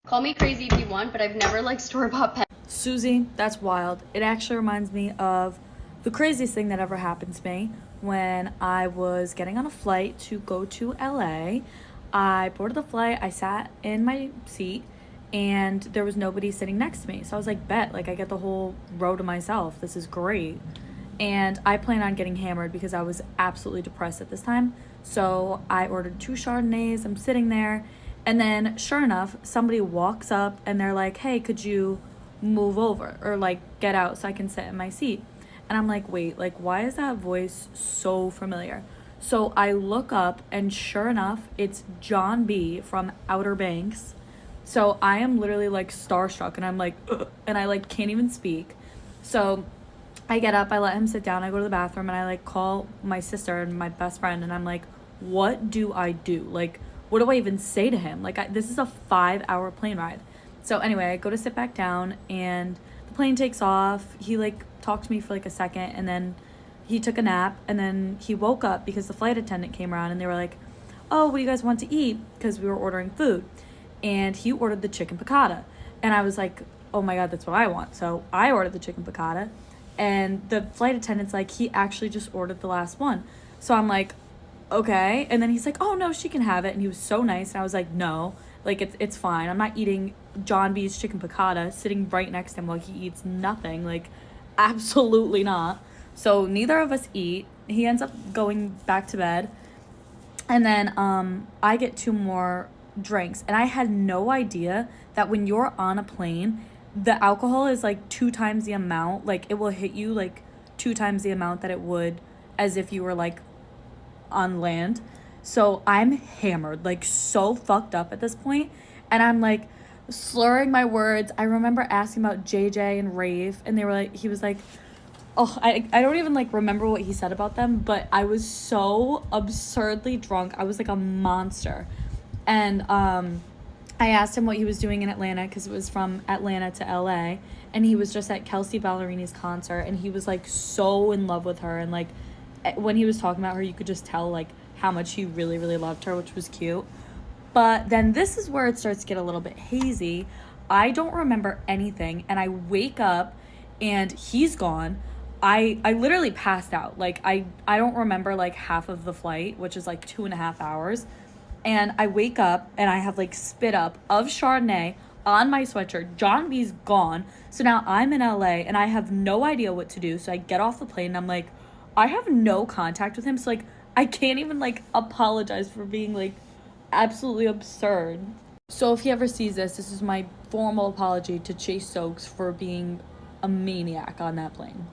Call me crazy if you want, but I've never liked store-bought pets. Susie, that's wild. It actually reminds me of the craziest thing that ever happened to me when I was getting on a flight to go to LA. I boarded the flight, I sat in my seat, and there was nobody sitting next to me. So I was like, bet, like I get the whole row to myself. This is great. And I plan on getting hammered because I was absolutely depressed at this time. So I ordered 2 Chardonnays. I'm sitting there. And then, sure enough, somebody walks up and they're like, hey, could you move over or like get out so I can sit in my seat? And I'm like, wait, like, why is that voice so familiar? So I look up and sure enough, it's John B from Outer Banks. So I am literally like starstruck and I'm like, ugh, and I like can't even speak. So I get up, I let him sit down, I go to the bathroom, and I like call my sister and my best friend, and I'm like, what do I do? Like, what do I even say to him? Like, this is a 5-hour plane ride. So anyway, I go to sit back down, and the plane takes off. He like talked to me for like a second, and then he took a nap, and then he woke up because the flight attendant came around, and they were like, oh, what do you guys want to eat? Because we were ordering food. And he ordered the chicken piccata. And I was like, oh my God, that's what I want. So I ordered the chicken piccata. And the flight attendant's like, he actually just ordered the last one. So I'm like, okay. And then he's like, oh no, she can have it. And he was so nice. And I was like, no, like it's fine. I'm not eating John B's chicken piccata sitting right next to him while he eats nothing. Like, absolutely not. So neither of us eat. He ends up going back to bed. And then I get 2 more drinks. And I had no idea that when you're on a plane, the alcohol is like 2 times the amount. Like, it will hit you like 2 times the amount that it would as if you were like on land. So I'm hammered, like so fucked up at this point, and I'm like slurring my words. I remember asking about JJ and Rave, and they were like, he was like, oh, I don't even like remember what he said about them, but I was so absurdly drunk. I was like a monster. And I asked him what he was doing in Atlanta because it was from Atlanta to LA, and he was just at Kelsey Ballerini's concert, and he was like so in love with her, and like when he was talking about her, you could just tell like how much he really, really loved her, which was cute. But then this is where it starts to get a little bit hazy. I don't remember anything, and I wake up and he's gone. I literally passed out. Like I don't remember like half of the flight, which is like 2.5 hours. And I wake up and I have like spit up of Chardonnay on my sweatshirt. John B's gone. So now I'm in LA and I have no idea what to do. So I get off the plane and I'm like, I have no contact with him. So like I can't even like apologize for being like absolutely absurd. So if he ever sees this, this is my formal apology to Chase Stokes for being a maniac on that plane.